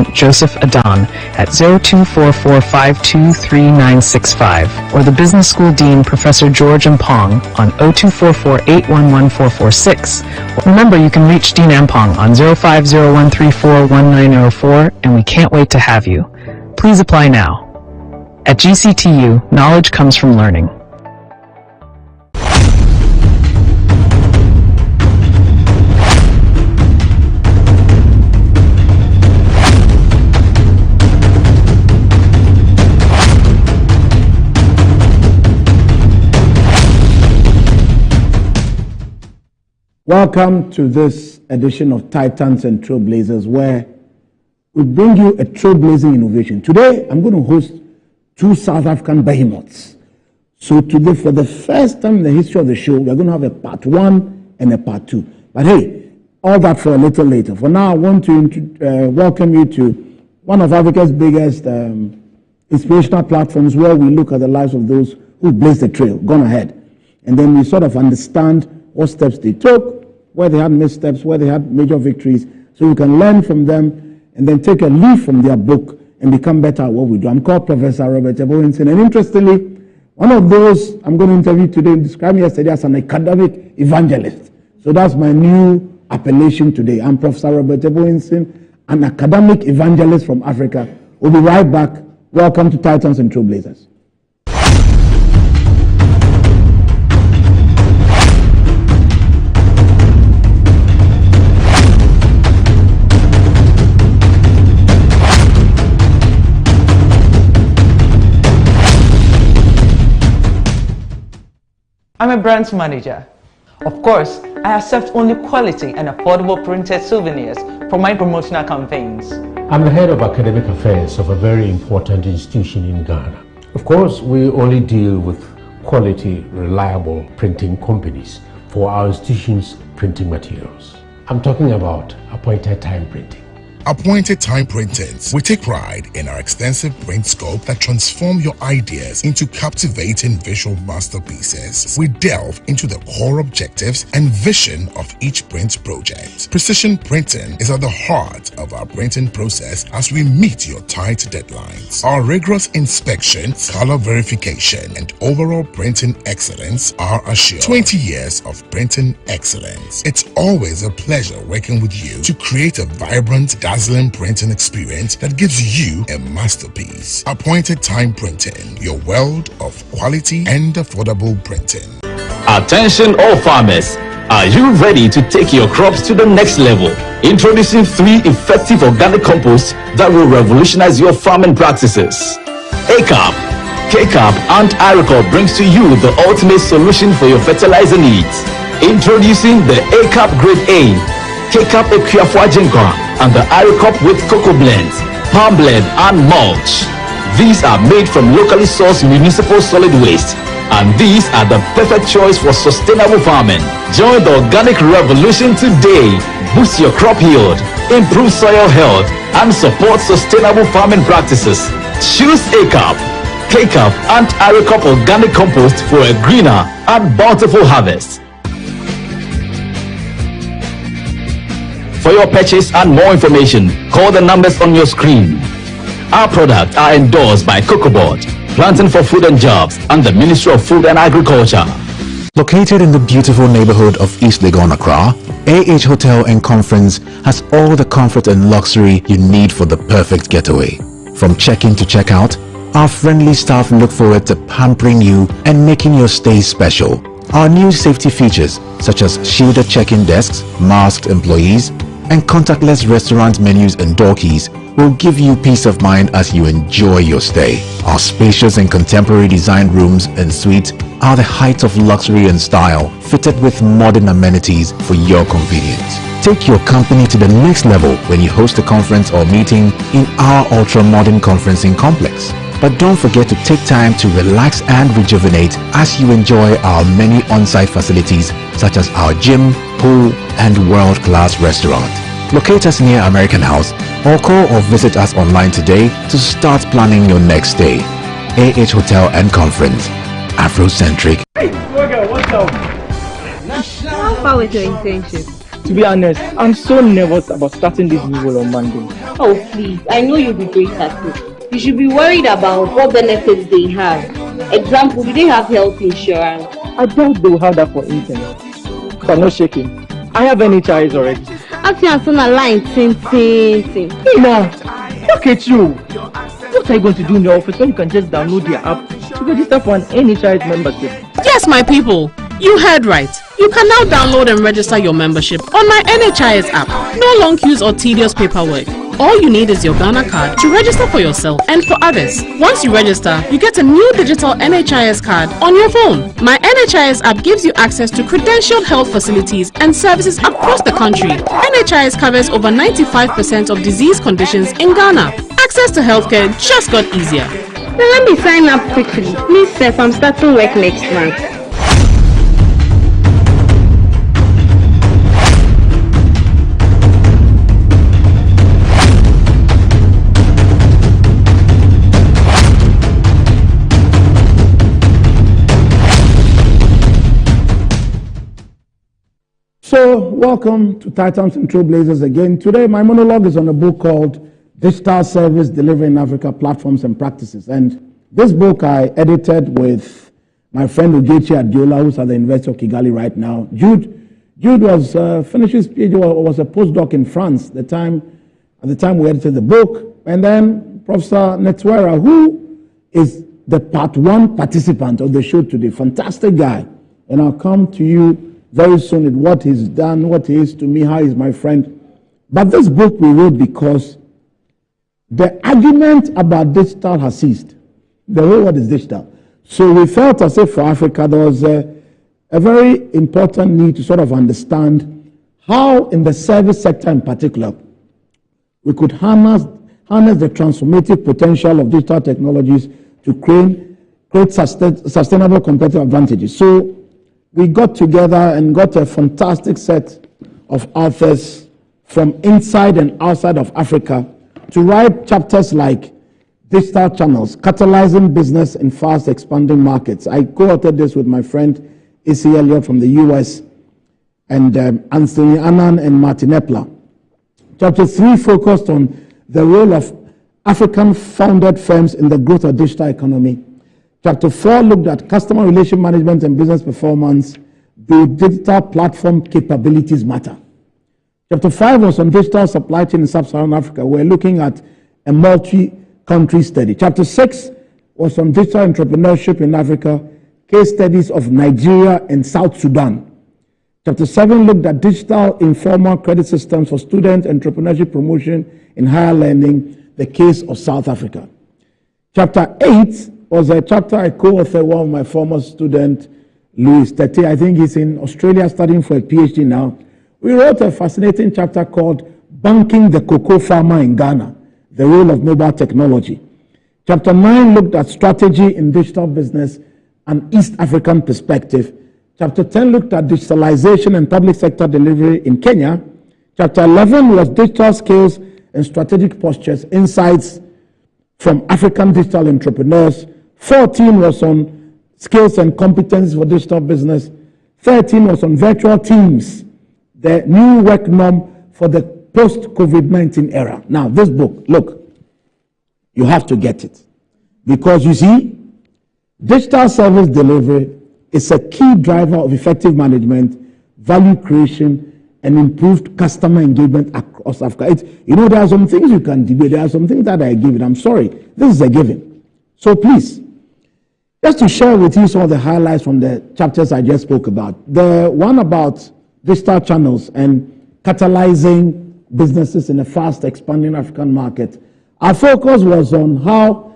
President Joseph Adan at 0244523965 or the Business School Dean Professor George Ampong on 0244811446. Remember, you can reach Dean Ampong on 0501341904, and we can't wait to have you. Please apply now. At GCTU, knowledge comes from learning. Welcome to this edition of Titans and Trailblazers, where we bring you a trailblazing innovation. Today, I'm going to host two South African behemoths. So today, for the first time in the history of the show, we're going to have a part one and a part two. But hey, all that for a little later. For now, I want to welcome you to one of Africa's biggest inspirational platforms, where we look at the lives of those who blazed the trail, gone ahead. And then we sort of understand what steps they took, where they had missteps, where they had major victories, so we can learn from them and then take a leaf from their book and become better at what we do. I'm called Professor Robert Ebowenson, and interestingly, one of those I'm going to interview today described me yesterday as an academic evangelist. So that's my new appellation today. I'm Professor Robert Ebowenson, an academic evangelist from Africa. We'll be right back. Welcome to Titans and Trailblazers. I'm a brand manager. Of course, I accept only quality and affordable printed souvenirs for my promotional campaigns. I'm the head of academic affairs of a very important institution in Ghana. Of course, we only deal with quality, reliable printing companies for our institution's printing materials. I'm talking about appointed time printing. Appointed Time Printings. We take pride in our extensive print scope that transform your ideas into captivating visual masterpieces. We delve into the core objectives and vision of each print project. Precision printing is at the heart of our printing process as we meet your tight deadlines. Our rigorous inspection, color verification, and overall printing excellence are assured. 20 years of printing excellence. It's always a pleasure working with you to create a vibrant, dazzling printing experience that gives you a masterpiece. Appointed Time Printing, your world of quality and affordable printing. Attention all farmers, are you ready to take your crops to the next level? Introducing 3 effective organic composts that will revolutionize your farming practices. ACAP, KCAP and IRECOP brings to you the ultimate solution for your fertilizer needs. Introducing the ACAP Grade A, KCAP Equiafua Jinkwa, and the IRECOP with cocoa blends, palm blend and mulch. These are made from locally sourced municipal solid waste, and these are the perfect choice for sustainable farming. Join the organic revolution today. Boost your crop yield, improve soil health, and support sustainable farming practices. Choose ACAP, KCAP and IRECOP organic compost for a greener and bountiful harvest. For your purchase and more information, call the numbers on your screen. Our products are endorsed by COCOBOD, Planting for Food and Jobs, and the Ministry of Food and Agriculture. Located in the beautiful neighborhood of East Legon, Accra, AH Hotel and Conference has all the comfort and luxury you need for the perfect getaway. From check-in to check-out, our friendly staff look forward to pampering you and making your stay special. Our new safety features, such as shielded check-in desks, masked employees, and contactless restaurant menus and door keys, will give you peace of mind as you enjoy your stay. Our spacious and contemporary designed rooms and suites are the height of luxury and style, fitted with modern amenities for your convenience. Take your company to the next level when you host a conference or meeting in our ultra-modern conferencing complex. But don't forget to take time to relax and rejuvenate as you enjoy our many on-site facilities such as our gym, pool, and world-class restaurant. Locate us near American House or call or visit us online today to start planning your next stay. AH Hotel and Conference. Afrocentric. Hey, what's up? How far with your internship? To be honest, I'm so nervous about starting this new role on Monday. Oh, please. I know you'll be great at it. You should be worried about what benefits they have. Example, do they have health insurance? I doubt they will have that for internet. But no shaking. I have NHIS already. Actually, I'm on a line. Ting. Hey now, look at you. What are you going to do in the office when you can just download the app to register for an NHIS membership? Yes, my people. You heard right. You can now download and register your membership on my NHIS app. No long queues or tedious paperwork. All you need is your Ghana card to register for yourself and for others. Once you register, you get a new digital NHIS card on your phone. My NHIS app gives you access to credentialed health facilities and services across the country. NHIS covers over 95% of disease conditions in Ghana. Access to healthcare just got easier. Now let me sign up quickly. Please, Seth, I'm starting work next month. So, welcome to Titans and Trailblazers again. Today, my monologue is on a book called Digital Service Delivery in Africa, Platforms and Practices. And this book I edited with my friend Ugechi Adiola, who's at the University of Kigali right now. Jude was finished his PhD, was a postdoc in France at the time we edited the book. And then Professor Netswera, who is the part one participant of the show today, fantastic guy. And I'll come to you very soon with what he's done, what he is to me, how he's my friend. But this book we wrote because the argument about digital has ceased. The whole world is digital. So we felt as if for Africa there was a very important need to sort of understand how in the service sector in particular we could harness the transformative potential of digital technologies to create sustainable competitive advantages. So we got together and got a fantastic set of authors from inside and outside of Africa to write chapters like Digital Channels, Catalyzing Business in Fast Expanding Markets. I co-authored this with my friend A.C. Elliott from the US and Anthony Annan and Martin Epler. Chapter 3 focused on the role of African-founded firms in the growth of digital economy. Chapter 4 looked at customer relation management and business performance. Do digital platform capabilities matter? Chapter 5 was on digital supply chain in sub-Saharan Africa. We're looking at a multi-country study. Chapter 6 was on digital entrepreneurship in Africa, case studies of Nigeria and South Sudan. Chapter 7 looked at digital informal credit systems for student entrepreneurship promotion in higher learning, the case of South Africa. Chapter 8 was a chapter I co-authored one of my former student, Louis Tete. I think he's in Australia studying for a PhD now. We wrote a fascinating chapter called Banking the Cocoa Farmer in Ghana, the role of mobile technology. Chapter 9 looked at strategy in digital business, an East African perspective. Chapter 10 looked at digitalization and public sector delivery in Kenya. Chapter 11 was digital skills and strategic postures, insights from African digital entrepreneurs. 14 was on skills and competencies for digital business. 13 was on virtual teams, the new work norm for the post-COVID-19 era. Now, this book, look, you have to get it. Because you see, digital service delivery is a key driver of effective management, value creation, and improved customer engagement across Africa. There are some things you can debate. There are some things that I give it. I'm sorry. This is a given. So please, just to share with you some of the highlights from the chapters I just spoke about. The one about digital channels and catalyzing businesses in a fast expanding African market. Our focus was on how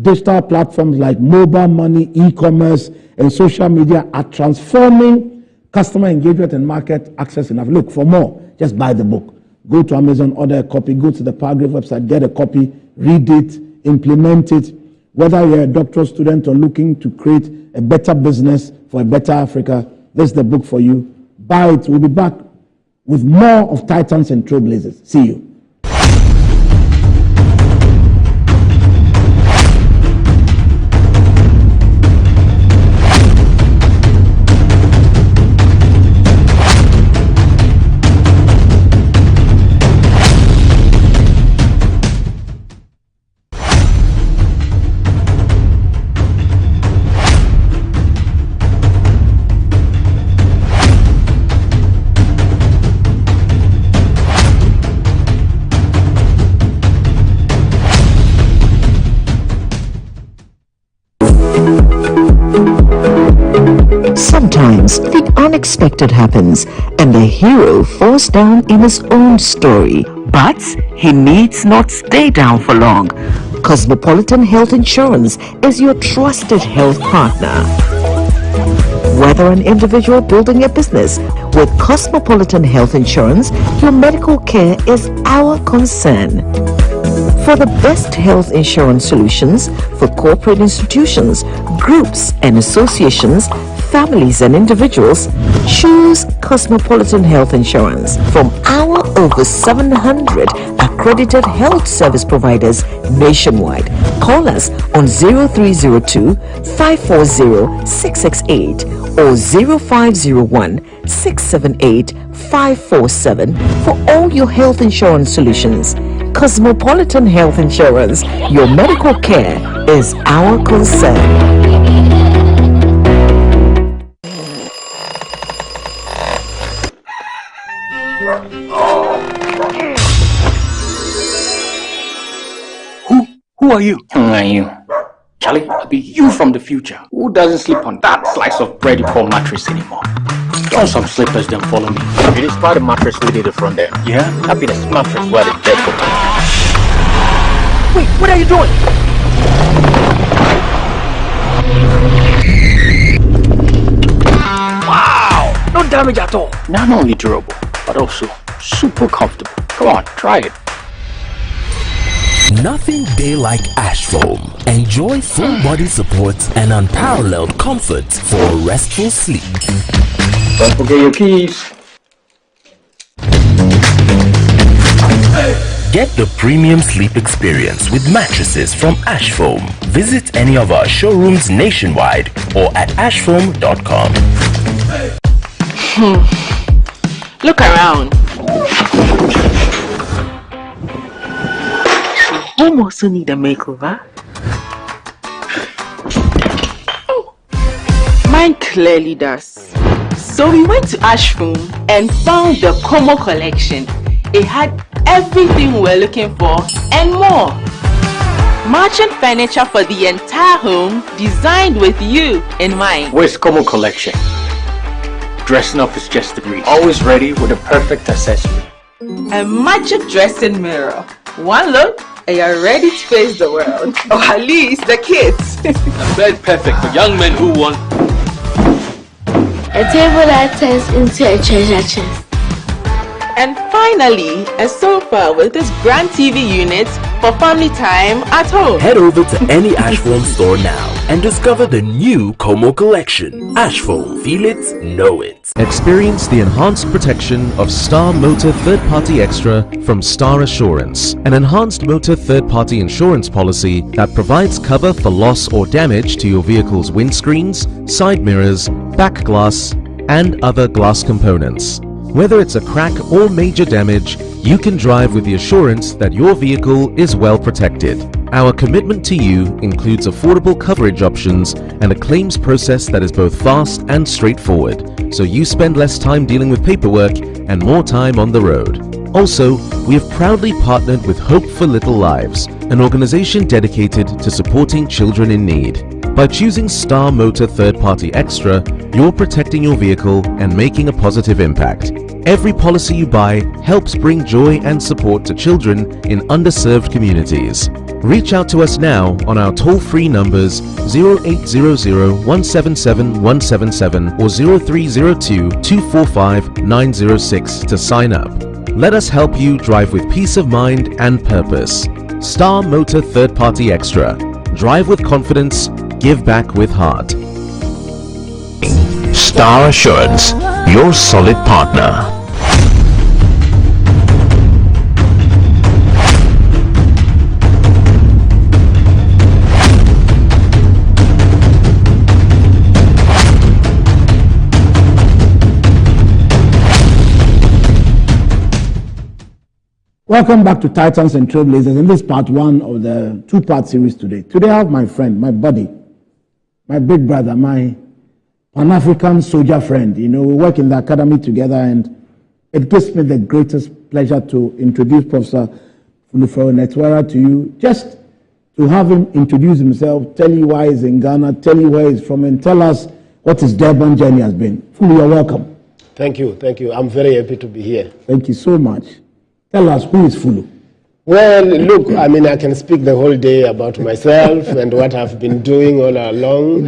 digital platforms like mobile money, e-commerce, and social media are transforming customer engagement and market access in Africa. Look, for more, just buy the book. Go to Amazon, order a copy, go to the Paragraph website, get a copy, read it, implement it. Whether you're a doctoral student or looking to create a better business for a better Africa, this is the book for you. Buy it. We'll be back with more of Titans and Trailblazers. See you. Sometimes the unexpected happens and the hero falls down in his own story. But he needs not stay down for long. Cosmopolitan Health Insurance is your trusted health partner. Whether an individual building a business, with Cosmopolitan Health Insurance, your medical care is our concern. For the best health insurance solutions for corporate institutions, groups and associations, families and individuals, choose Cosmopolitan Health Insurance from our over 700 accredited health service providers nationwide. Call us on 0302 540 668 or 0501 678 547 for all your health insurance solutions. Cosmopolitan Health Insurance, your medical care is our concern. Who are you? Who are you? Charlie, I'll be you from the future. Who doesn't sleep on that slice of bread you call mattress anymore? Don some slippers, then follow me. It is part of mattress we did the front there. Yeah? Happiness mattress where the dead for. Wait, what are you doing? Wow! No damage at all. Not only durable, but also super comfortable. Come on, try it. Nothing day like ash foam. Enjoy full body support and unparalleled comfort for a restful sleep. Don't forget your keys. Get the premium sleep experience with mattresses from Ash Foam. Visit any of our showrooms nationwide or at ashfoam.com. Look around. Home also need a makeover. Mine clearly does. So we went to Ashfoam and found the Como collection. It had everything we're looking for and more. Matching furniture for the entire home, designed with you in mind. Where's Como collection? Dressing up is just the breeze. Always ready with the perfect accessory. A magic dressing mirror. One look and you're ready to face the world. Or at least the kids. A bed perfect for young men who want a table that turns into a treasure chest. And finally, a sofa with this grand TV unit for family time at home. Head over to any Ashfoam store now and discover the new Como collection. Ashfoam, feel it, know it. Experience the enhanced protection of Star Motor Third Party Extra from Star Assurance, an enhanced motor third party insurance policy that provides cover for loss or damage to your vehicle's windscreens, side mirrors, back glass, and other glass components. Whether it's a crack or major damage, you can drive with the assurance that your vehicle is well protected. Our commitment to you includes affordable coverage options and a claims process that is both fast and straightforward, so you spend less time dealing with paperwork and more time on the road. Also, we have proudly partnered with Hope for Little Lives, an organization dedicated to supporting children in need. By choosing Star Motor Third Party Extra, you're protecting your vehicle and making a positive impact. Every policy you buy helps bring joy and support to children in underserved communities. Reach out to us now on our toll-free numbers 0800 177 177 or 0302 245 906 to sign up. Let us help you drive with peace of mind and purpose. Star Motor Third Party Extra. Drive with confidence, give back with heart. Star Assurance, your solid partner. Welcome back to Titans and Trailblazers. In this part one of the two-part series today. Today I have my friend, my buddy, my big brother, my Pan-African soldier friend. You know, we work in the academy together, and it gives me the greatest pleasure to introduce Professor Fulufhelo Netswera to you. Just to have him introduce himself, tell you why he's in Ghana, tell you where he's from, and tell us what his Durban journey has been. Fulu, you're welcome. Thank you. I'm very happy to be here. Thank you so much. Tell us, who is Fulu? Well, look, I can speak the whole day about myself and what I've been doing all along.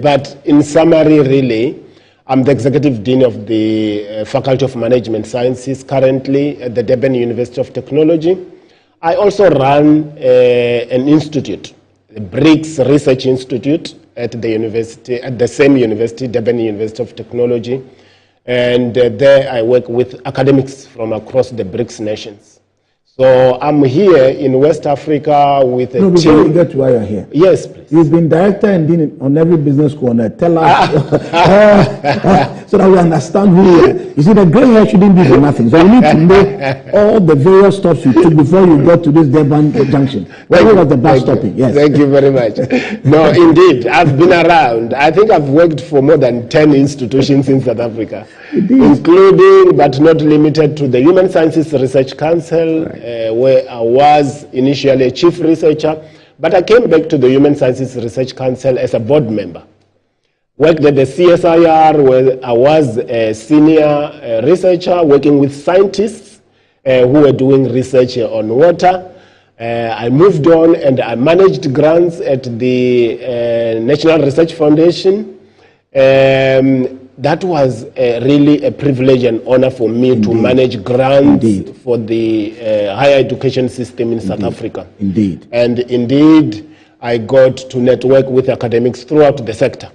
But in summary, really, I'm the Executive Dean of the Faculty of Management Sciences currently at the Durban University of Technology. I also run an institute, the BRICS Research Institute at the university, at the same university, Durban University of Technology. And there I work with academics from across the BRICS nations. So I'm here in West Africa with a team. Before you get to why you're here. Yes, please. You've been director and dean on every business corner. Tell us, so that we understand who you are. You see, the gray hair shouldn't be for nothing. So we need to know all the various stops you took before you got to this Durban junction. Where was the bus stopping? Yes. Thank you very much. No, indeed, I've been around. I think I've worked for more than 10 institutions in South Africa, including but not limited to the Human Sciences Research Council, where I was initially a chief researcher, but I came back to the Human Sciences Research Council as a board member. Worked at the CSIR, where I was a senior researcher working with scientists who were doing research on water. I moved on and I managed grants at the National Research Foundation. That was really a privilege and honor for me to manage grants for the higher education system in South Africa. Indeed. And indeed, I got to network with academics throughout the sector.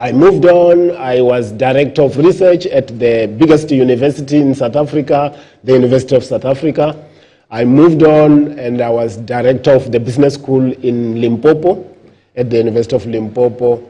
I moved on. I was director of research at the biggest university in South Africa, the University of South Africa. I moved on and I was director of the business school in Limpopo, at the University of Limpopo.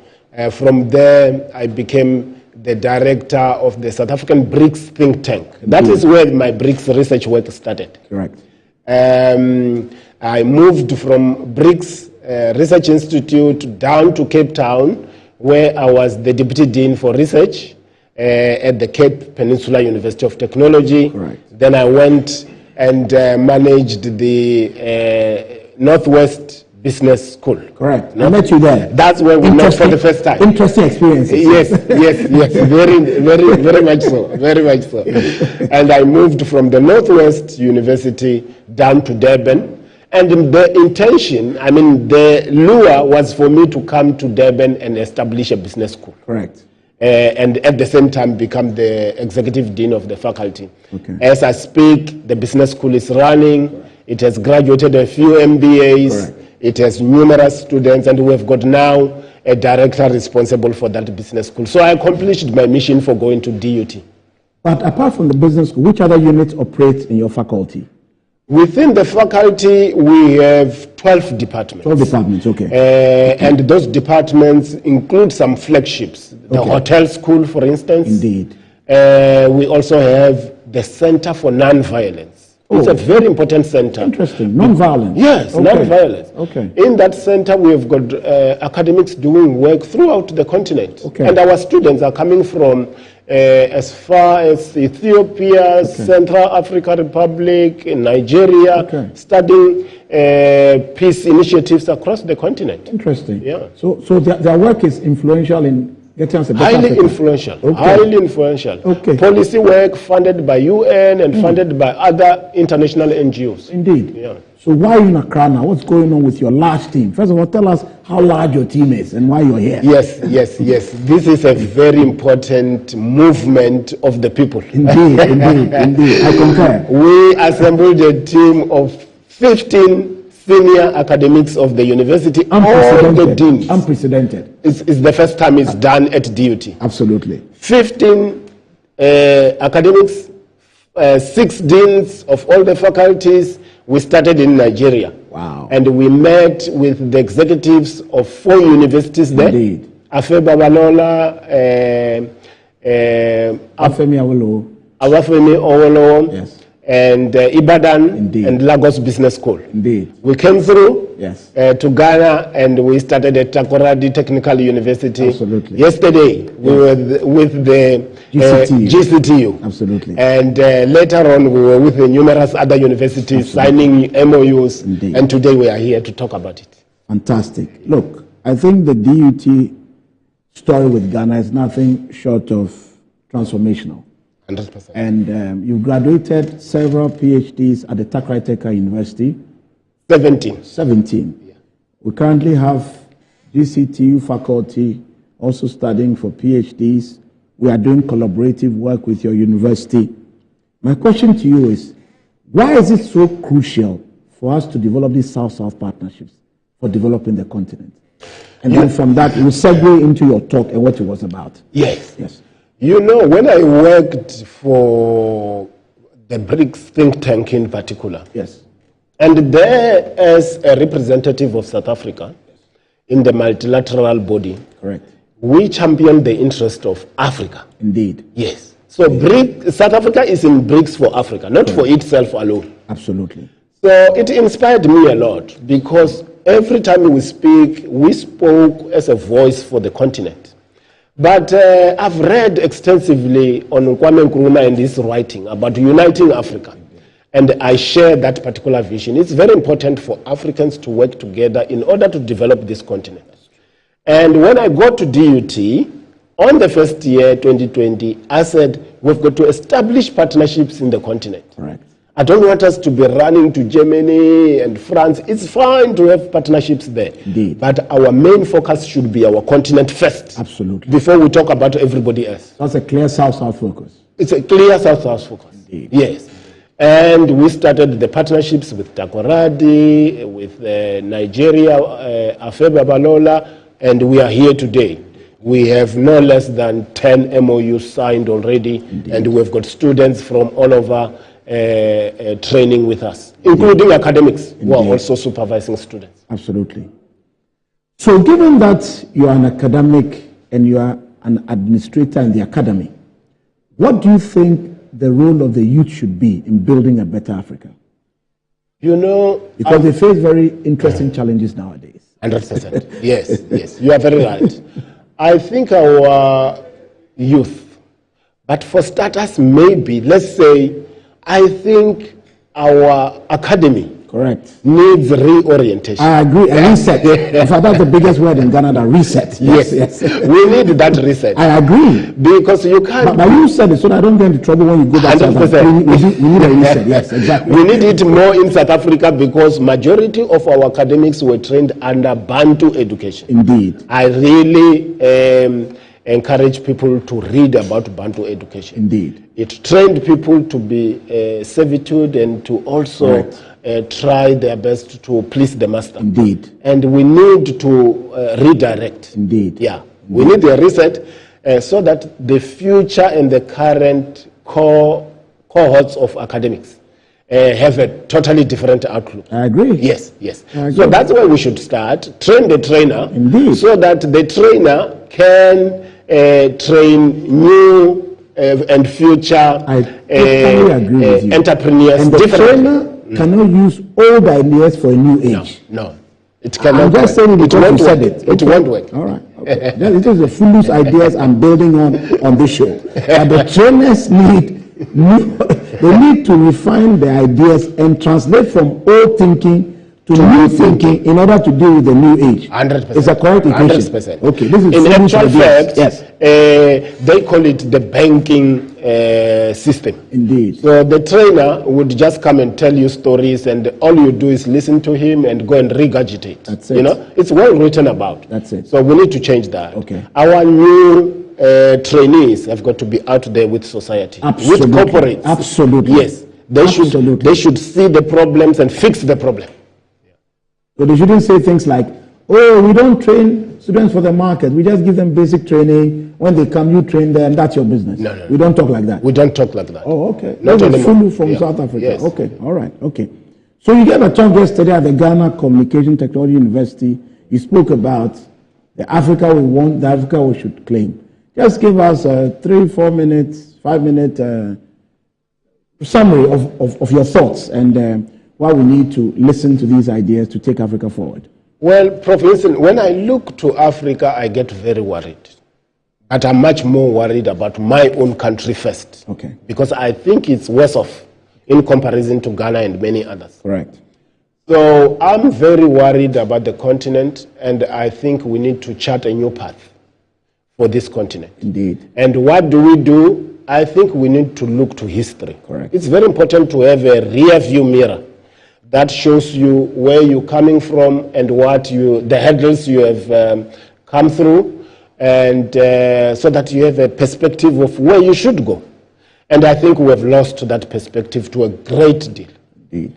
From there, I became the director of the South African BRICS think tank. That is where my BRICS research work started. Correct. I moved from BRICS Research Institute down to Cape Town, where I was the deputy dean for research at the Cape Peninsula University of Technology. Correct. Then I went and managed the Northwest Business School. Correct. I met you there. That's where we met for the first time. Interesting experiences. Yes. Very much so. Very much so. And I moved from the Northwest University down to Durban. And the intention, the lure was for me to come to Durban and establish a business school. Correct. And at the same time become the executive dean of the faculty. Okay. As I speak, the business school is running. Correct. It has graduated a few MBAs. Correct. It has numerous students, and we've got now a director responsible for that business school. So I accomplished my mission for going to DUT. But apart from the business school, which other units operate in your faculty? Within the faculty, we have 12 departments. 12 departments, okay. And those departments include some flagships. The hotel school, for instance. Indeed. We also have the Center for Nonviolence. It's a very important center. Interesting. Non-violence. Yes, non-violence. Okay. In that center, we have got academics doing work throughout the continent. Okay. And our students are coming from as far as Ethiopia, Central African Republic, Nigeria, studying peace initiatives across the continent. Interesting. Yeah. So their work is influential in getting us a better highly Africa. influential. Okay. Highly influential. Okay. Policy work funded by UN and funded by other international NGOs. Indeed. Yeah. So why are you in Accra now? What's going on with your large team? First of all, tell us how large your team is and why you're here. Yes. This is a very important movement of the people. Indeed. I concur. We assembled a team of 15 senior academics of the university, all the deans. Unprecedented. It's the first time it's done at DUT. Absolutely. 15 academics, 6 deans of all the faculties. We started in Nigeria. Wow. And we met with the executives of 4 universities there. Indeed. Afe Babalola, Afemi Awolowo. Yes. And Ibadan. Indeed. And Lagos Business School. Indeed. We came through to Ghana and we started at Takoradi Technical University. Absolutely. Yesterday we were with the GCTU. Absolutely. And later on we were with the numerous other universities signing MOUs. Indeed. And today we are here to talk about it. Fantastic. Look, I think the DUT story with Ghana is nothing short of transformational. 100%. And you've graduated several PhDs at the Takraiteka University. 17. Yeah. We currently have GCTU faculty also studying for PhDs. We are doing collaborative work with your university. My question to you is, why is it so crucial for us to develop these South-South partnerships for developing the continent? And then from that, we'll segue into your talk and what it was about. Yes. Yes. You know, when I worked for the BRICS think tank in particular, yes, and there as a representative of South Africa in the multilateral body, correct, we championed the interest of Africa. Indeed. Yes. So South Africa is in BRICS for Africa, not for itself alone. Absolutely. So it inspired me a lot because every time we speak, we spoke as a voice for the continent. But I've read extensively on Kwame Nkrumah and his writing about uniting Africa. And I share that particular vision. It's very important for Africans to work together in order to develop this continent. And when I got to DUT, on the first year, 2020, I said, we've got to establish partnerships in the continent. Right. I don't want us to be running to Germany and France. It's fine to have partnerships there. Indeed. But our main focus should be our continent first. Absolutely. Before we talk about everybody else. That's a clear South-South focus. It's a clear South-South focus. Indeed. Yes. And we started the partnerships with Takoradi, with Nigeria, Afebe Balola, and we are here today. We have no less than 10 MOUs signed already. Indeed. And we've got students from all over training with us, including academics. Indeed. Who are also supervising students. Absolutely. So given that you are an academic and you are an administrator in the academy, what do you think the role of the youth should be in building a better Africa? You know, because they face very interesting challenges nowadays. 100%. Yes, yes, you are very right. I think our youth, but for starters, maybe, let's say, I think our academy, correct, needs reorientation. I agree. A reset. In fact, that's the biggest word in Ghana, the reset. Yes, yes. We need that reset. I agree. Because you can't. But you said it so that I don't get into trouble when you go back to South Africa. We need a reset. Yes, exactly. We need it more in South Africa because majority of our academics were trained under Bantu education. Indeed. I really encourage people to read about Bantu education. Indeed. It trained people to be servitude and to also try their best to please the master. Indeed. And we need to redirect. Indeed. Yeah. We need a reset so that the future and the current cohorts of academics have a totally different outlook. I agree. Yes, yes. So that's where we should start. Train the trainer. Indeed. So that the trainer can train new and future entrepreneurs. And the trainer cannot use old ideas for a new age. No. It cannot. I'm just saying it because you said it. It won't work. All right. Okay. It is the foolish ideas I'm building on this show. But the trainers they need to refine the ideas and translate from old thinking to new thinking in order to deal with the new age. 100%. It's a correct equation. 100%. Okay, this is in actual fact, yes. They call it the banking system. Indeed. So the trainer would just come and tell you stories, and all you do is listen to him and go and regurgitate. That's it. You know, it's well written about. That's it. So we need to change that. Okay. Our new trainees have got to be out there with society, Absolutely. with corporates. Absolutely. Yes, they should see the problems and fix the problem. So they shouldn't say things like, oh, we don't train students for the market. We just give them basic training. When they come, you train them. That's your business. No. We don't talk like that. We don't talk like that. Oh, okay. Not That's anymore. Fulu from South Africa. Yes. Okay. All right. Okay. So you gave a talk yesterday at the Ghana Communication Technology University. You spoke about the Africa we want, the Africa we should claim. Just give us 3-4 minutes, 5-minute summary of your thoughts and why we need to listen to these ideas to take Africa forward. Well, Professor, when I look to Africa, I get very worried. But I'm much more worried about my own country first. Okay. Because I think it's worse off in comparison to Ghana and many others. Correct. So I'm very worried about the continent, and I think we need to chart a new path for this continent. Indeed. And what do? I think we need to look to history. Correct. It's very important to have a rear view mirror that shows you where you're coming from and the hurdles you have come through, and so that you have a perspective of where you should go. And I think we have lost that perspective to a great deal. Indeed.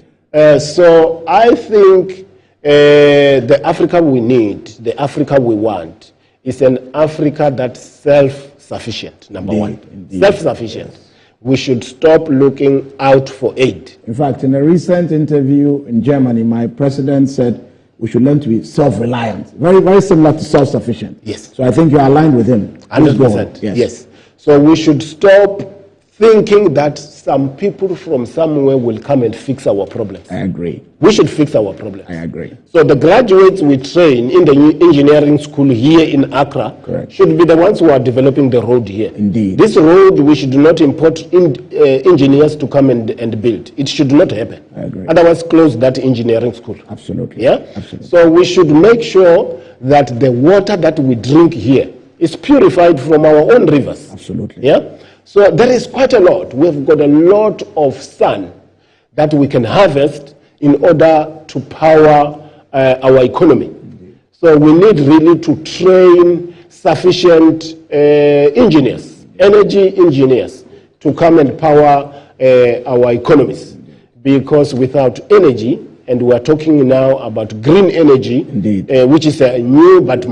So I think the Africa we need, the Africa we want, is an Africa that's self-sufficient, number one. Indeed. Self-sufficient. Yes. We should stop looking out for aid. In fact, in a recent interview in Germany, my president said we should learn to be self-reliant. Very, very similar to self-sufficient. Yes. So I think you're aligned with him. 100%. Yes. So we should stop thinking that some people from somewhere will come and fix our problems. I agree. We should fix our problems. I agree. So the graduates we train in the engineering school here in Accra should be the ones who are developing the road here. Indeed. This road, we should not import engineers to come and build. It should not happen. I agree. Otherwise, close that engineering school. Absolutely. Yeah? Absolutely. So we should make sure that the water that we drink here is purified from our own rivers. Absolutely. Yeah? So there is quite a lot. We've got a lot of sun that we can harvest in order to power our economy. Indeed. So we need really to train sufficient engineers, energy engineers, to come and power our economies. Because without energy, and we are talking now about green energy, which is a new but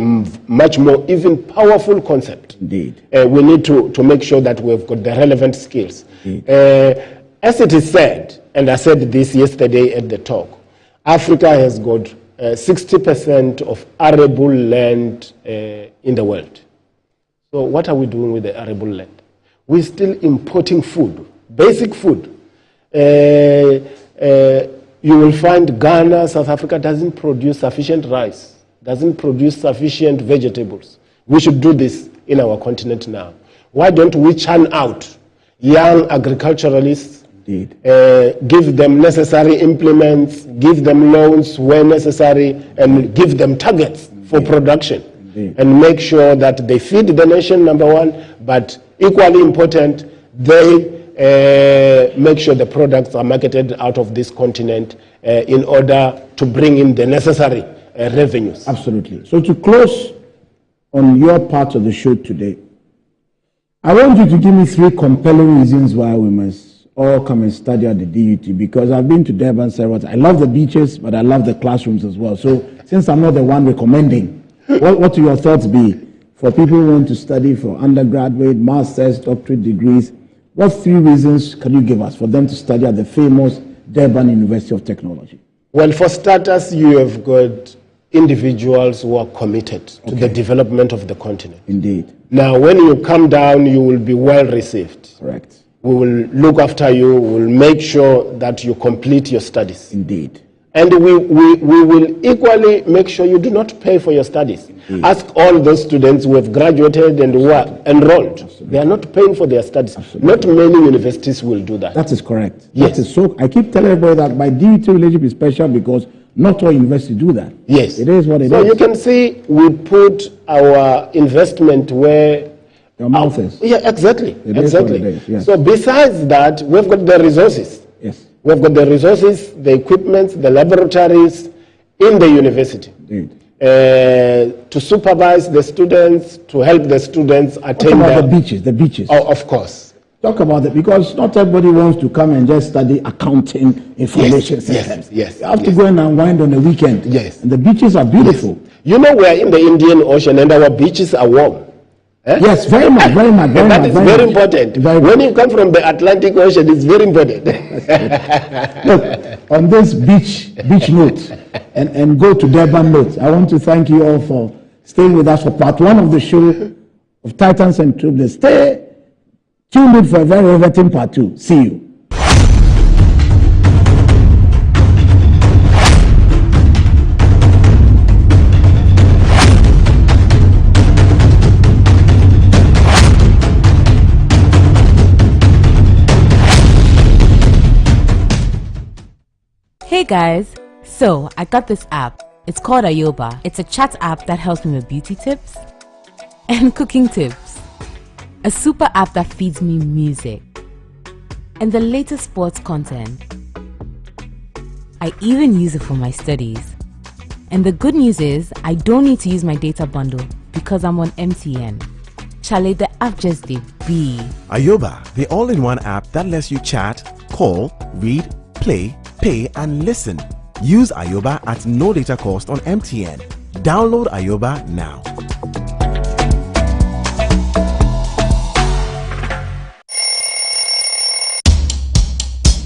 much more even powerful concept. Indeed. We need to make sure that we've got the relevant skills. As it is said, and I said this yesterday at the talk, Africa has got 60% of arable land in the world. So what are we doing with the arable land? We're still importing food, basic food. You will find Ghana, South Africa doesn't produce sufficient rice, doesn't produce sufficient vegetables. We should do this in our continent now. Why don't we churn out young agriculturalists, give them necessary implements, give them loans where necessary, and give them targets for production, and make sure that they feed the nation, number one, but equally important, they make sure the products are marketed out of this continent in order to bring in the necessary revenues. Absolutely. So to close on your part of the show today, I want you to give me 3 compelling reasons why we must all come and study at the DUT, because I've been to Durban several times. I love the beaches, but I love the classrooms as well. So since I'm not the one recommending, what will your thoughts be for people who want to study for undergraduate, master's, doctorate degrees? What 3 reasons can you give us for them to study at the famous Durban University of Technology? Well, for starters, you have got individuals who are committed to the development of the continent. Indeed. Now, when you come down, you will be well received. Correct. We will look after you. We will make sure that you complete your studies. Indeed. And we will equally make sure you do not pay for your studies. Indeed. Ask all those students who have graduated and who are enrolled. Absolutely. They are not paying for their studies. Absolutely. Not many universities will do that. That is correct. Yes. That is so. I keep telling everybody that my DUT relationship is special because not all universities do that. Yes. It is what it is. So you can see we put our investment where your mouth is. Yeah, exactly. It exactly. Is what it is. Yes. So besides that, we've got the resources. Yes. We've got the resources, the equipment, the laboratories in the university. Indeed. To supervise the students, to help the students attain the beaches. The beaches. Oh, of course. Talk about it, because not everybody wants to come and just study accounting, information systems. Yes. You have to go and unwind on the weekend. Yes. And the beaches are beautiful. Yes. You know, we are in the Indian Ocean and our beaches are warm. Eh? Yes, very much, very much. Very that much, is very important. When you come from the Atlantic Ocean, it's very important. Look, on this beach note, and go to Durban note, I want to thank you all for staying with us for part 1 of the show of Titans and Trailblazers. Stay tuned in for a very riveting part 2. See you. Hey guys, so I got this app. It's called Ayoba. It's a chat app that helps me with beauty tips, and cooking tips. A super app that feeds me music and the latest sports content. I even use it for my studies. And the good news is, I don't need to use my data bundle because I'm on MTN. Chale, the app just did be. Ayoba, the all-in-one app that lets you chat, call, read, play, pay, and listen. Use Ayoba at no data cost on MTN. Download Ayoba now.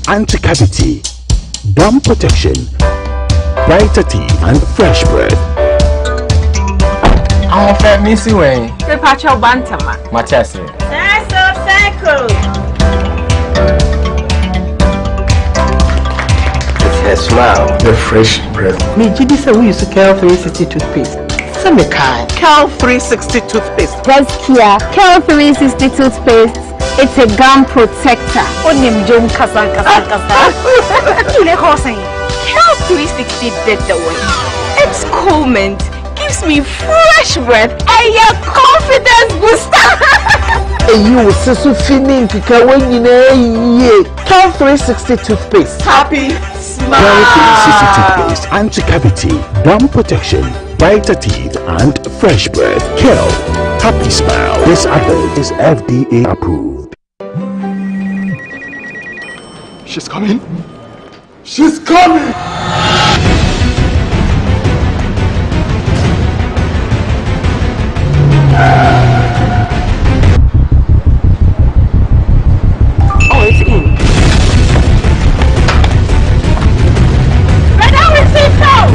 Anti-cavity, gum protection, brighter teeth, and fresh breath. I'm a missy way. Papacho Bantama. Machasi. That's a cycle. It's her smile. The fresh breath. Me, Gidi said we used to Cal 360 toothpaste. Some kind. Cal 360 toothpaste. That's Kia. Cal 360 toothpaste. It's a gum protector. Onim Jom Kasa. Cal 360 did the one. It's cool mint. Gives me fresh breath and your confidence booster. You will so feeling when you know Cal 360 toothpaste. Happy smile. Cal 360 toothpaste, anti-cavity, gum protection, brighter teeth, and fresh breath. Cal, happy smile. This advert is FDA approved. She's coming. She's coming. Oh, it's in. Right now it's in now.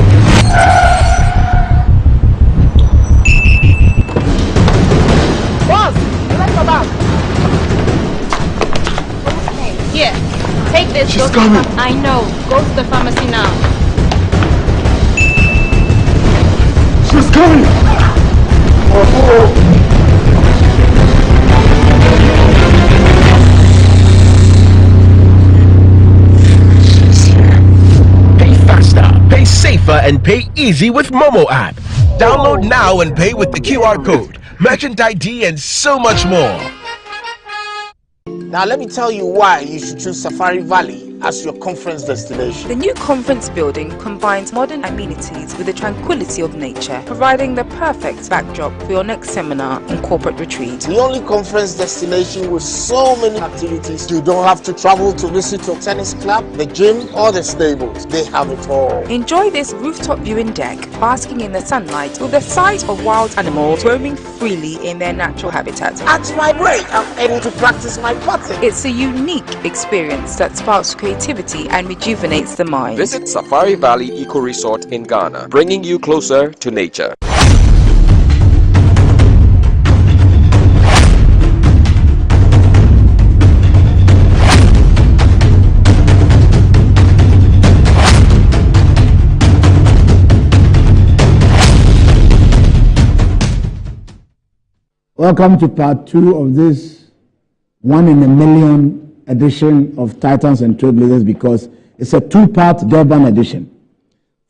Boss, let's go back. Here, take this. She's coming. I know. Go to the pharmacy now. She's coming. Pay faster, pay safer, and pay easy with Momo app. Download now and pay with the QR code, merchant ID, and so much more. Now let me tell you why you should choose Safari Valley as your conference destination. The new conference building combines modern amenities with the tranquility of nature, providing the perfect backdrop for your next seminar and corporate retreat. The only conference destination with so many activities. You don't have to travel to visit your tennis club, the gym, or the stables. They have it all. Enjoy this rooftop viewing deck, basking in the sunlight with the sight of wild animals roaming freely in their natural habitat. At my break, I'm able to practice my putting. It's a unique experience that sparks creativity and rejuvenates the mind. Visit Safari Valley Eco Resort in Ghana, bringing you closer to nature. Welcome to part 2 of this 1 in a million edition of Titans and Trailblazers, because it's a 2-part Durban edition.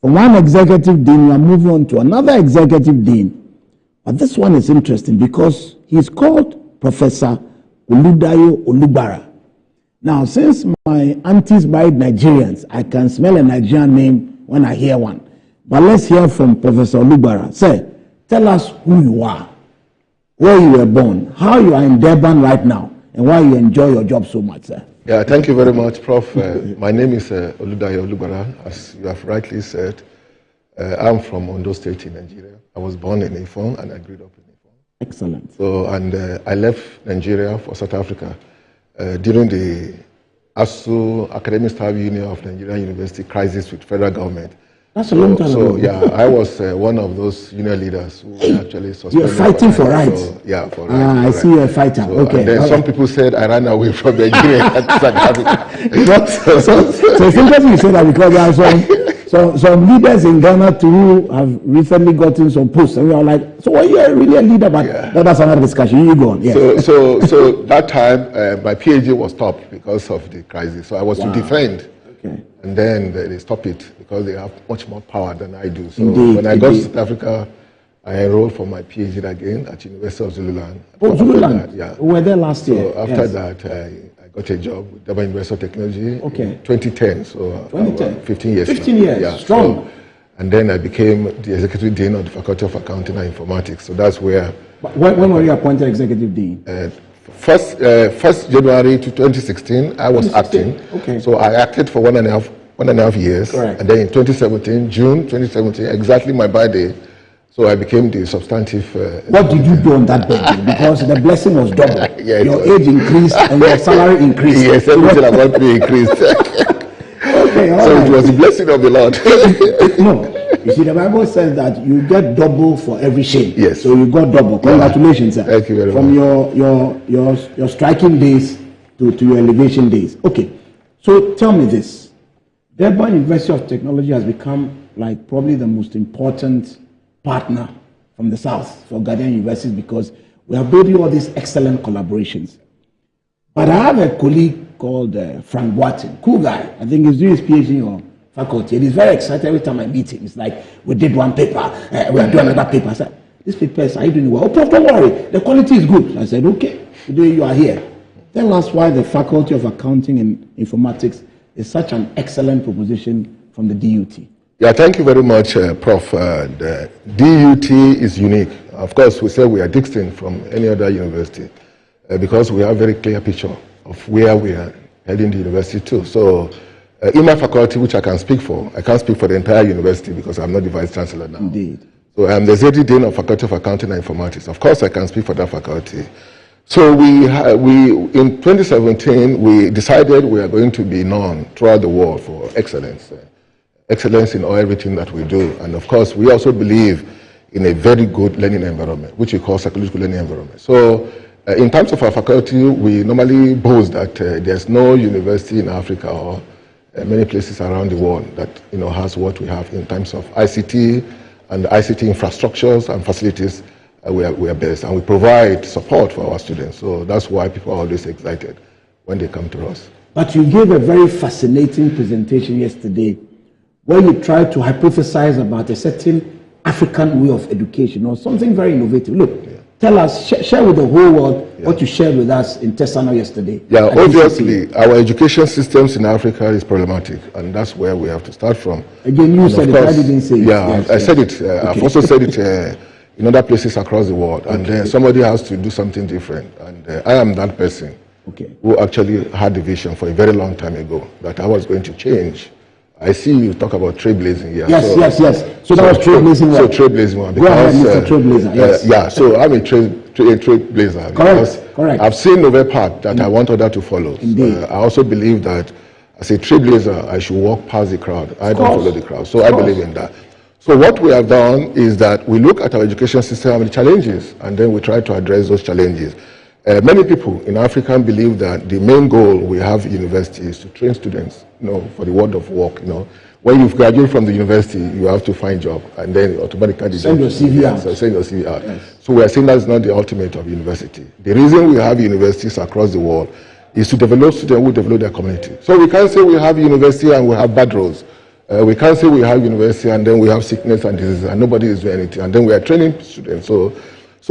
From one executive dean, we are moving on to another executive dean. But this one is interesting because he's called Professor Oludayo Olugbara. Now, since my aunties married Nigerians, I can smell a Nigerian name when I hear one. But let's hear from Professor Olugbara. Sir, tell us who you are, where you were born, how you are in Durban right now, and why you enjoy your job so much, sir. Yeah, thank you very much, Prof. My name is Oludayo Olugbara, as you have rightly said. I'm from Ondo State in Nigeria. I was born in Ifon and I grew up in Ifon. Excellent. So, and I left Nigeria for South Africa during the ASU, Academic Staff Union of Nigeria University crisis with federal government. That's a long time ago. So, yeah, I was one of those union leaders who were actually suspended. You're fighting for rights. So, yeah, for rights. I see you're a fighter. So, okay. And then some people said I ran away from Nigeria and South Africa. so it's interesting you say that, because there are some leaders in Ghana too who have recently gotten some posts, and we are like, so are you really a leader? But that's another discussion. You go on. Yes. So that time my PhD was stopped because of the crisis. So I was to defend. Okay. And then they stopped it because they have much more power than I do. So Indeed, when I got to South Africa, I enrolled for my PhD again at University of Zululand. Oh, Zululand. Yeah. We were there last year. So after that, I got a job with Durban University of Technology in 2010. So 2010. 15 years. 15 years. Yeah. Strong. So, and then I became the Executive Dean of the Faculty of Accounting and Informatics. So that's where. When were you appointed Executive Dean? First January to 2016, I was acting. Okay. So I acted for 1.5 years. Correct. And then in 2017, June 2017, exactly my birthday, so I became the substantive. What did you do on that birthday? Because the blessing was double. Yes. Your age increased and your salary increased. Yes, everything about me increased. Okay, so right. it was the blessing of the Lord. No, you see, the Bible says that you get double for every shame. Yes. So you got double. Congratulations, sir. Thank you very From much. your striking days to your elevation days. Okay, so tell me this: Durban University of Technology has become like probably the most important partner from the South for Ghanaian universities because we are building all these excellent collaborations. But I have a colleague called Frank Boateng, cool guy. I think he's doing his PhD in your faculty. And he's very excited every time I meet him. It's like, we did one paper, we are doing another paper. I said, this paper is, are you doing well? Oh, Prof, don't worry, the quality is good. I said, okay, today you are here. Tell us why the Faculty of Accounting and Informatics is such an excellent proposition from the DUT. Yeah, thank you very much, Prof. The DUT is unique. Of course, we say we are distinct from any other university because we have a very clear picture of where we are heading the university to. So, in my faculty, which I can speak for, I can't speak for the entire university because I'm not the Vice Chancellor now. Indeed. So I'm the Executive Dean of Faculty of Accounting and Informatics. Of course, I can speak for that faculty. So we in 2017, we decided we are going to be known throughout the world for excellence. Excellence in everything that we do. And of course, we also believe in a very good learning environment, which we call psychological learning environment. So in terms of our faculty, we normally boast that there's no university in Africa or many places around the world that has what we have in terms of ICT and ICT infrastructures and facilities. We are best, and we provide support for our students. So that's why people are always excited when they come to us. But you gave a very fascinating presentation yesterday where you tried to hypothesize about a certain African way of education or something very innovative. Look, tell us, share with the whole world what you shared with us in Tesano yesterday. Yeah, obviously, our education systems in Africa is problematic, and that's where we have to start from. Again, you said it, I didn't say it. Yeah, I said it. I've also said it in other places across the world, and then somebody has to do something different. And I am that person who actually had the vision for a very long time ago that I was going to change. I see you talk about trailblazing here. Yes. So that was trailblazing one. So trailblazing one. Go ahead, Mr. Trailblazer. Yes. Yeah, so I'm a trailblazer. Correct. I've seen the path that I want others to follow. Indeed. I also believe that as a trailblazer, I should walk past the crowd. I don't follow the crowd. So I believe in that. So what we have done is that we look at our education system and the challenges, and then we try to address those challenges. Many people in Africa believe that the main goal we have at university is to train students, for the world of work. When you graduate from the university, you have to find a job, and then automatically send your CV out. So send your CV out. Yes. So we are saying that's not the ultimate of university. The reason we have universities across the world is to develop students who develop their community. So we can't say we have university and we have bad roads. We can't say we have university and then we have sickness and disease and nobody is doing anything, and then we are training students. So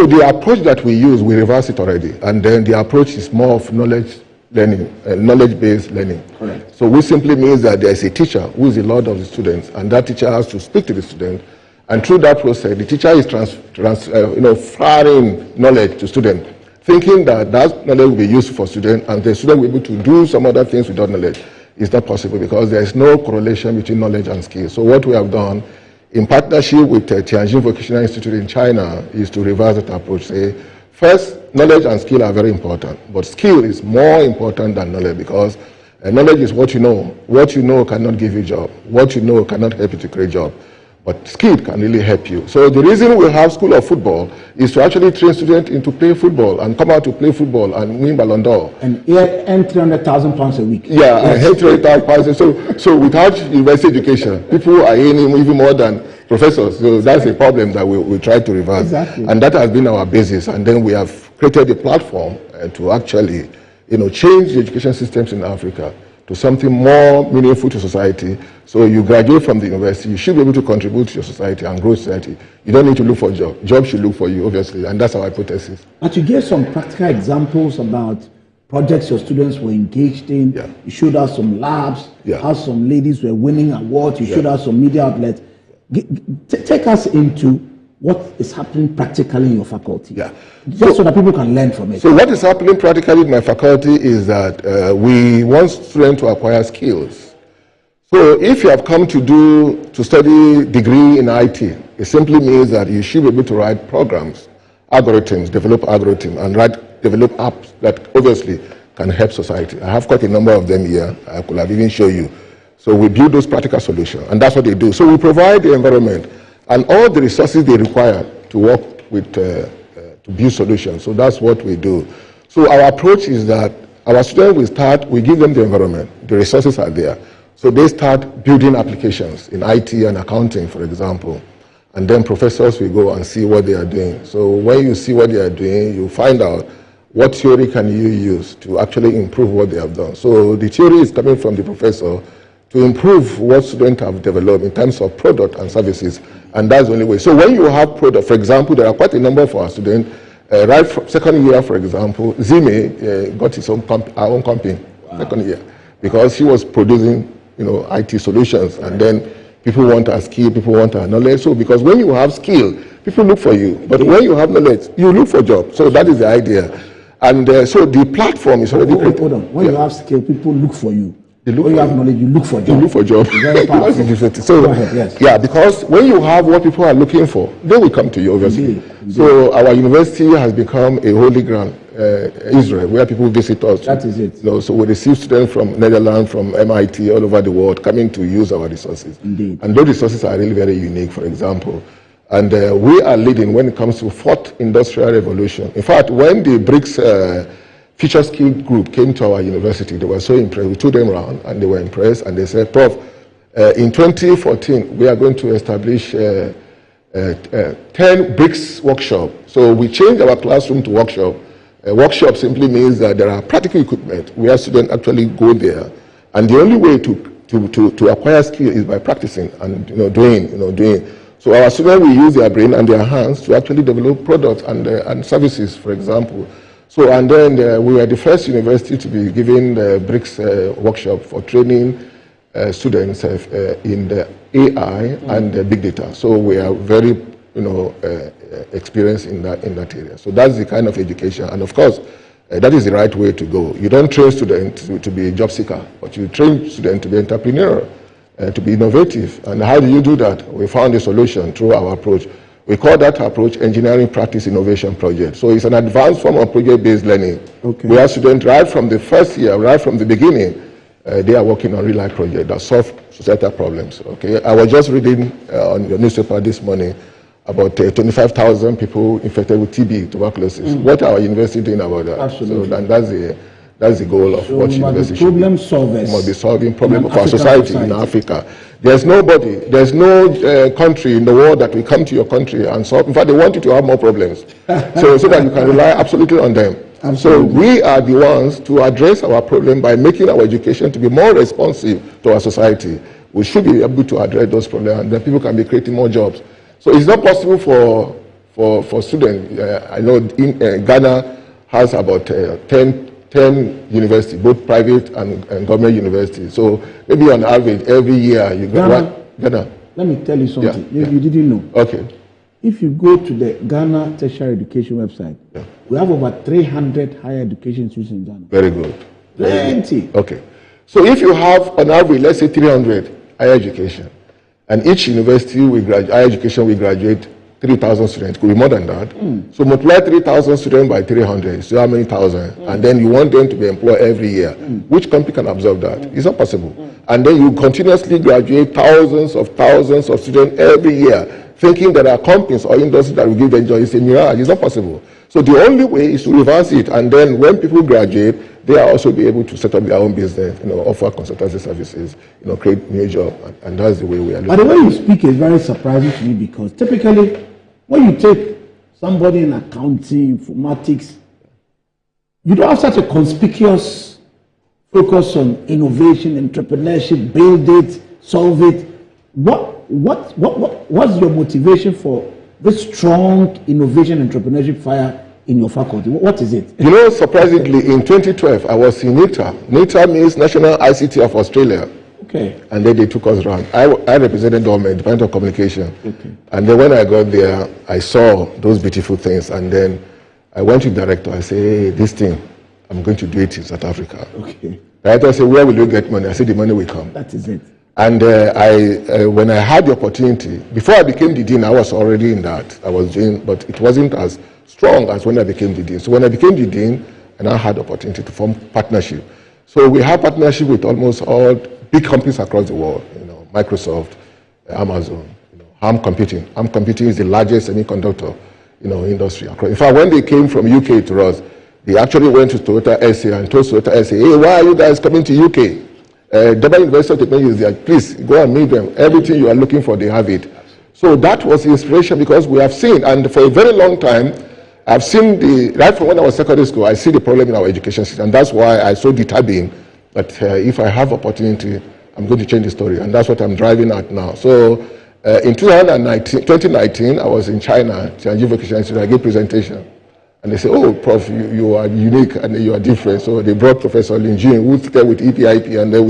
the approach that we use, we reverse it already, and then the approach is more of knowledge learning, knowledge-based learning. Correct. So which simply means that there is a teacher who is the lord of the students, and that teacher has to speak to the student, and through that process, the teacher is transferring knowledge to student, thinking that knowledge will be useful for student, and the student will be able to do some other things without knowledge. It's not possible because there is no correlation between knowledge and skill. So what we have done, in partnership with Tianjin Vocational Institute in China, is to reverse that approach. Say, first, knowledge and skill are very important, but skill is more important than knowledge because knowledge is what you know. What you know cannot give you a job. What you know cannot help you to create a job. But skill can really help you. So the reason we have School of Football is to actually train students into play football and come out to play football and win Ballon d'Or. And earn £300,000 a week. Yeah, and earn £300,000. So without university education, people are earning even more than professors. So that's a problem that we try to reverse. Exactly. And that has been our basis. And then we have created a platform to actually change the education systems in Africa to something more meaningful to society. So you graduate from the university, you should be able to contribute to your society and grow society. You don't need to look for a job. Jobs should look for you, obviously, and that's our hypothesis. But you gave some practical examples about projects your students were engaged in. Yeah. You showed us some labs, Yeah. how some ladies were winning awards. You Yeah. showed us some media outlets. Take us into what is happening practically in your faculty. Yeah. Just so that people can learn from it. So what is happening practically in my faculty is that we want students to acquire skills. So if you have come to study degree in IT, it simply means that you should be able to write programs, algorithms, develop algorithms, and develop apps that obviously can help society. I have quite a number of them here. I could have even shown you. So we build those practical solutions, and that's what they do. So we provide the environment and all the resources they require to work with, to build solutions. So that's what we do. So our approach is that our students will start, we give them the environment, the resources are there. So they start building applications in IT and accounting, for example. And then professors will go and see what they are doing. So when you see what they are doing, you find out what theory can you use to actually improve what they have done. So the theory is coming from the professor to improve what students have developed in terms of product and services, and that's the only way. So when you have product, for example, there are quite a number of our students, right from second year, for example, Zime got his own our own company, second year, because he was producing, IT solutions, and then people want our skill, people want our knowledge. So because when you have skill, people look for you, but when you have knowledge, you look for jobs. So that is the idea. And so the platform is already created. Hold on. When you have skill, people look for you. When you have knowledge, you look for jobs. You look for jobs. Very powerful. So, go ahead, yes. Yeah, because when you have what people are looking for, they will come to you, obviously. Indeed. So our university has become a holy ground, Israel, where people visit us. That is it. So we receive students from Netherlands, from MIT, all over the world, coming to use our resources. Indeed. And those resources are really very unique, for example. And we are leading when it comes to fourth industrial revolution. In fact, when the BRICS Future Skill Group came to our university, they were so impressed. We took them around and they were impressed, and they said, Prof, in 2014, we are going to establish 10 BRICS workshop. So we changed our classroom to workshop. Workshop simply means that there are practical equipment where students actually go there. And the only way to acquire skill is by practicing and doing. So our students will use their brain and their hands to actually develop products and services, for example. So, and then we were the first university to be giving the BRICS workshop for training students in the AI and the big data. So we are very, experienced in that area. So that's the kind of education, and of course, that is the right way to go. You don't train students to be a job seeker, but you train students to be entrepreneurial, to be innovative. And how do you do that? We found a solution through our approach. We call that approach Engineering Practice Innovation Project. So it's an advanced form of project-based learning. Okay. We have students right from the first year, right from the beginning, they are working on real-life projects that solve societal problems. Okay, I was just reading on your newspaper this morning about 25,000 people infected with TB, tuberculosis. What are our university doing about that? Absolutely. So that's the goal of what university should problem solvers. Must be solving problem of our African society in Africa. There's no country in the world that will come to your country and solve. In fact, they want you to have more problems, so that you can rely absolutely on them. Absolutely. So we are the ones to address our problem by making our education to be more responsive to our society. We should be able to address those problems, and then people can be creating more jobs. So it's not possible for students. I know Ghana has about 10 universities, both private and government universities. So maybe on average, every year you go. Ghana. Let me tell you something. Maybe you didn't know. Okay. If you go to the Ghana Tertiary Education website, we have over 300 higher education institutions in Ghana. Very good. Plenty. Okay. So if you have on average, let's say 300 higher education, and each university higher education will graduate 3,000 students, could be more than that. So multiply 3,000 students by 300, so how many thousand? And then you want them to be employed every year. Which company can absorb that? It's not possible. And then you continuously graduate thousands of students every year, thinking that there are companies or industries that will give them jobs. It's a mirage. It's not possible. So the only way is to reverse it. And then when people graduate, they are also be able to set up their own business, offer consultancy services, create new jobs. And that's the way we are looking. But the way you speak is very surprising to me, because typically when you take somebody in accounting, informatics, you don't have such a conspicuous focus on innovation, entrepreneurship, build it, solve it. What's your motivation for this strong innovation entrepreneurship fire in your faculty? What is it? You know, surprisingly, in 2012, I was in NITA. NITA means National ICT of Australia. Okay. And then they took us around. I represented government, Department of Communication. Okay. And then when I got there, I saw those beautiful things. And then I went to the director. I said, hey, this thing, I'm going to do it in South Africa. Okay. The director said, where will you get money? I said, the money will come. That is it. And when I had the opportunity, before I became the dean, I was already in that. I was doing, but it wasn't as strong as when I became the dean. So when I became the dean, I now had the opportunity to form partnership. So we have partnership with almost all big companies across the world. You know, Microsoft, Amazon, Arm Computing. Arm Computing is the largest semiconductor, industry across. In fact, when they came from UK to us, they actually went to Toyota SA and told Toyota SA, hey, why are you guys coming to UK? Durban University of Technology is there. Please go and meet them. Everything you are looking for, they have it. So that was the inspiration, because we have seen, and for a very long time, I've seen right from when I was secondary school, I see the problem in our education system. And that's why I so determined that if I have opportunity, I'm going to change the story. And that's what I'm driving at now. So in 2019, I was in China, Tianjin Vocational Institute. I gave a presentation. And they said, oh, Prof, you are unique and you are different. So they brought Professor Lin Jin, who stayed with EPIP, and then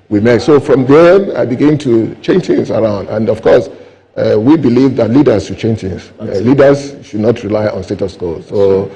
we met. So from there, I began to change things around. And of course, we believe that leaders should change things. Leaders should not rely on status quo. So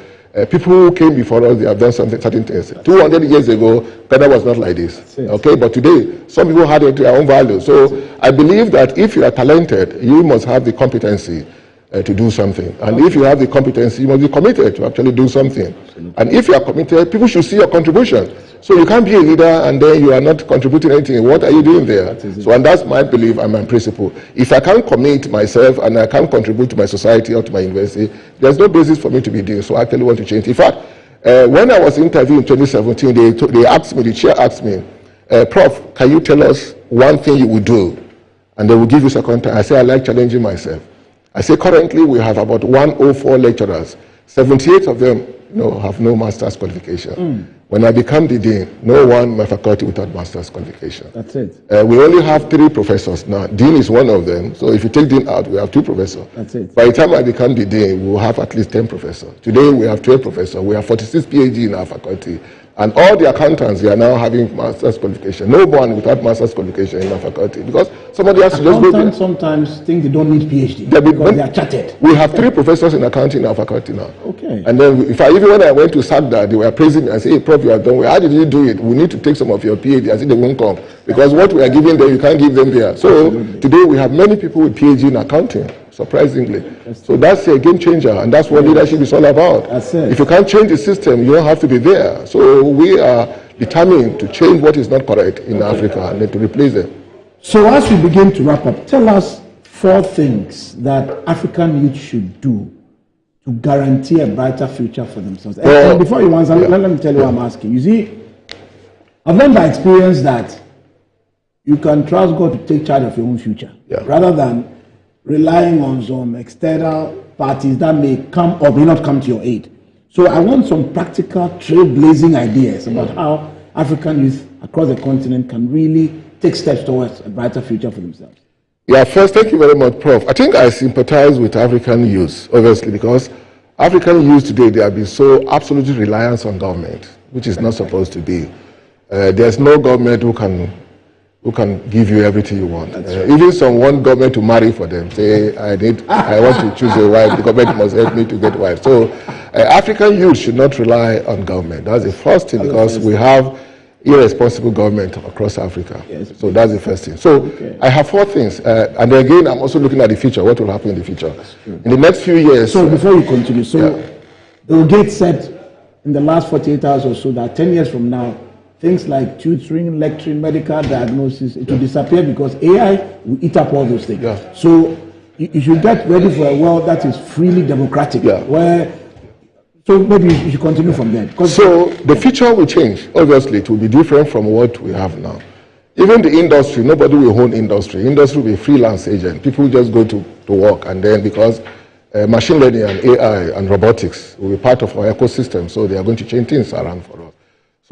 people who came before us, they have done certain things. 200 years ago, Ghana was not like this. Okay, but today, some people had their own value. So I believe that if you are talented, you must have the competency to do something. And if you have the competency, you must be committed to actually do something. And if you are committed, people should see your contribution. So you can't be a leader and then you are not contributing anything. What are you doing there? So, and that's my belief and my principle. If I can't commit myself and I can't contribute to my society or to my university, there's no basis for me to be doing. So I actually want to change. In fact, when I was interviewed in 2017, they asked me, the chair asked me, Prof, can you tell us one thing you would do? And they will give you second time. I say, I like challenging myself. I say currently we have about 104 lecturers. 78 of them have no master's qualification. When I become the dean, no one in my faculty without master's qualification. That's it. We only have 3 professors now. Dean is one of them. So if you take dean out, we have 2 professors. That's it. By the time I become the dean, we will have at least 10 professors. Today we have 12 professors. We have 46 PhD in our faculty. And all the accountants, they are now having master's qualification. No one without master's qualification in our faculty, because somebody has to just go there. Accountants sometimes think they don't need PhD because they are chartered. We have 3 professors in accounting in our faculty now. Okay. And then, even when I went to SACDA, they were praising me. I said, hey, Prof, you have done well. How did you do it? We need to take some of your PhD. I said, they won't come. Because what we are giving them, you can't give them there. So today we have many people with PhD in accounting, surprisingly. So that's a game changer, and that's what leadership is all about. If you can't change the system, you don't have to be there. So we are determined to change what is not correct in Africa and then to replace them. So as we begin to wrap up, tell us 4 things that African youth should do to guarantee a brighter future for themselves. And before you answer, let me tell you what I'm asking. You see, I've learned by experience that you can trust God to take charge of your own future, rather than relying on some external parties that may come or may not come to your aid. So I want some practical trailblazing ideas about how African youth across the continent can really take steps towards a brighter future for themselves. Yeah, first, thank you very much, Prof. I think I sympathize with African youth, obviously, because African youth today, they have been so absolutely reliant on government, which is not supposed to be. There's no government who can give you everything you want. Even some want government to marry for them. Say, I want to choose a wife, the government must help me to get a wife. So African youth should not rely on government. That's the first thing, because we have irresponsible government across Africa. So that's the first thing. So I have 4 things. And then again, I'm also looking at the future, what will happen in the future. In the next few years. So before you continue, Bill Gates said in the last 48 hours or so that 10 years from now, things like tutoring, lecturing, medical diagnosis, it will disappear because AI will eat up all those things. So you should get ready for a world that is freely democratic, so maybe you should continue from there. So the future will change. Obviously, it will be different from what we have now. Even the industry, nobody will own industry. Industry will be freelance agent. People just go to work, and then because machine learning and AI and robotics will be part of our ecosystem, so they are going to change things around for us.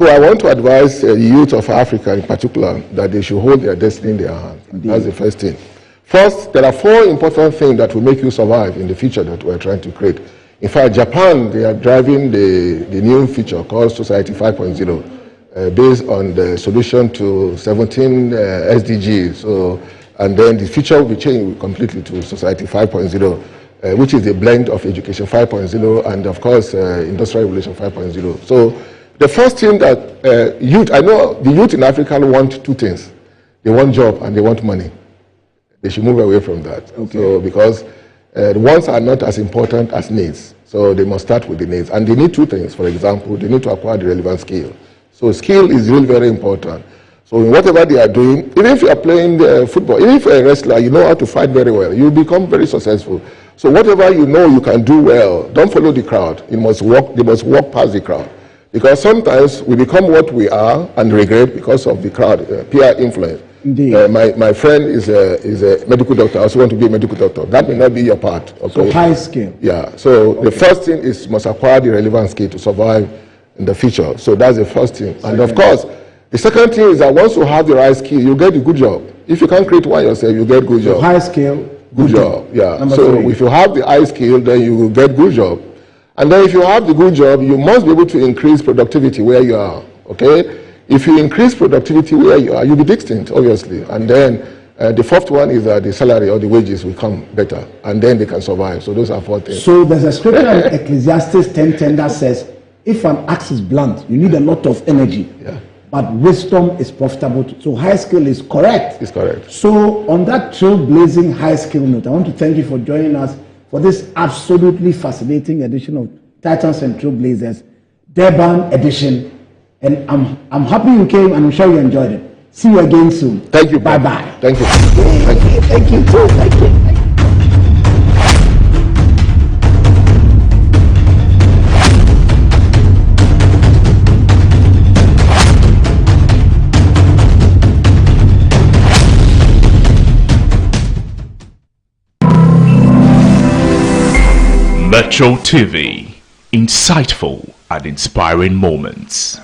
So I want to advise the youth of Africa in particular that they should hold their destiny in their hands. That's the first thing. First, there are 4 important things that will make you survive in the future that we're trying to create. In fact, Japan, they are driving the new feature called Society 5.0 based on the solution to 17 SDGs. So, and then the future will be changed completely to Society 5.0, which is a blend of Education 5.0 and, of course, Industrial Revolution 5.0. So the first thing that youth, I know the youth in Africa want 2 things. They want job and they want money. They should move away from that. Okay. So because the wants are not as important as needs. So they must start with the needs. And they need 2 things. For example, they need to acquire the relevant skill. So skill is really very important. So in whatever they are doing, even if you are playing football, even if you're a wrestler, you know how to fight very well. You become very successful. So whatever you know you can do well, don't follow the crowd. You must walk past the crowd. Because sometimes we become what we are and regret because of the crowd, peer influence. My friend is a medical doctor. I also want to be a medical doctor. That may not be your part. Okay? So high skill. Yeah. So the first thing is must acquire the relevant skill to survive in the future. So that's the first thing. And of course, the second thing is that once you have the right skill, you get a good job. If you can't create one yourself, you get good job. So high skill, good job. Yeah. Number so 3. if you have the high skill, then you will get good job. And then if you have the good job, you must be able to increase productivity where you are. Okay. If you increase productivity where you are, you'll be distinct, obviously. And then the fourth one is that the salary or the wages will come better, and then they can survive. So those are 4 things. So there's a scripture in Ecclesiastes 10:10 that says, if an axe is blunt, you need a lot of energy. Yeah. But wisdom is profitable. So high skill is correct. It's correct. So on that trailblazing high skill note, I want to thank you for joining us for this absolutely fascinating edition of Titans and Trailblazers, Durban edition. And I'm happy you came, and I'm sure you enjoyed it. See you again soon. Thank you. Bye-bye. Thank you. Thank you. Thank you too. Thank you. Metro TV, insightful and inspiring moments.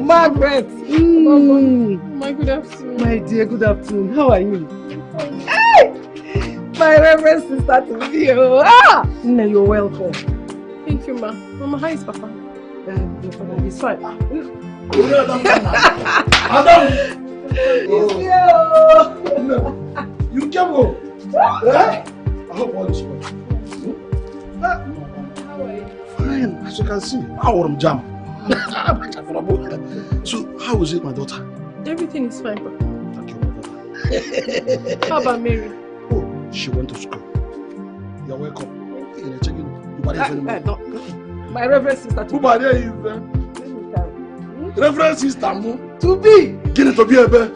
Margaret! My good afternoon. My dear, good afternoon. How are you? Hey! My reverend sister to you. Ah! No, you're welcome. Thank you, ma. Mama, how is Papa? Your father, he's fine. You can go. I want you. How are you? Fine, as you can see. I want jam. So, how is it, my daughter? Everything is fine, Papa. Thank you, my daughter. How about Mary? Oh, she went to school. You're welcome. My reverend sister. Who are they? Reverend sister. To be. Get it to be a bear.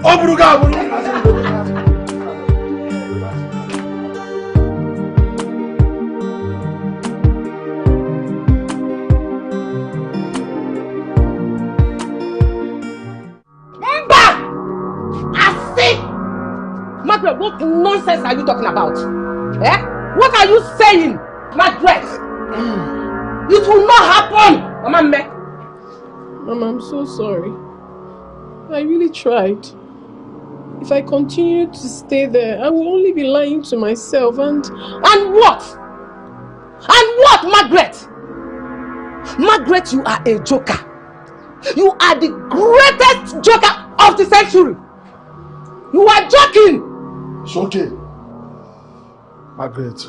Obruga. Margaret, what nonsense are you talking about? Eh? What are you saying, Margaret? It will not happen, Mama. Mama, I'm so sorry. I really tried. If I continue to stay there, I will only be lying to myself and what? And what, Margaret? Margaret, you are a joker. You are the greatest joker of the century. You are joking. It's okay. Margaret.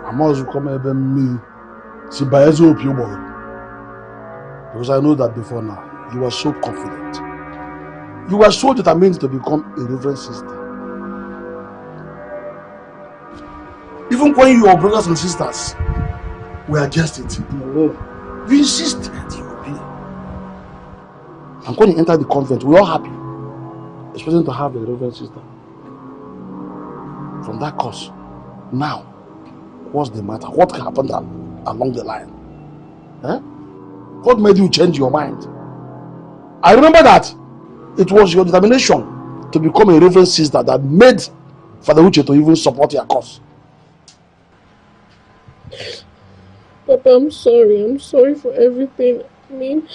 I must come even me. See, by as hope you boy. Because I know that before now, you were so confident. You were so determined to become a reverend sister. Even when your brothers and sisters were against it, you insisted you would be. And when you entered the convent, we were all happy, especially to have a reverend sister. From that course, now, what's the matter? What happened along the line? Eh? What made you change your mind? I remember that it was your determination to become a reverend sister that made Father Uche to even support your cause. Papa, I'm sorry. I'm sorry for everything. I mean,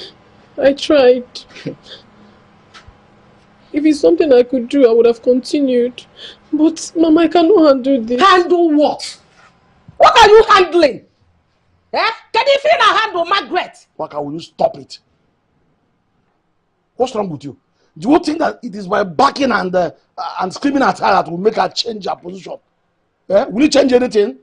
I tried. If it's something I could do, I would have continued. But, Mama, I cannot handle this. Handle what? What are you handling? Eh? Can you feel I handle Margaret? Waka, will you stop it? What's wrong with you? Do you think that it is by barking and screaming at her that will make her change her position? Eh? Will you change anything?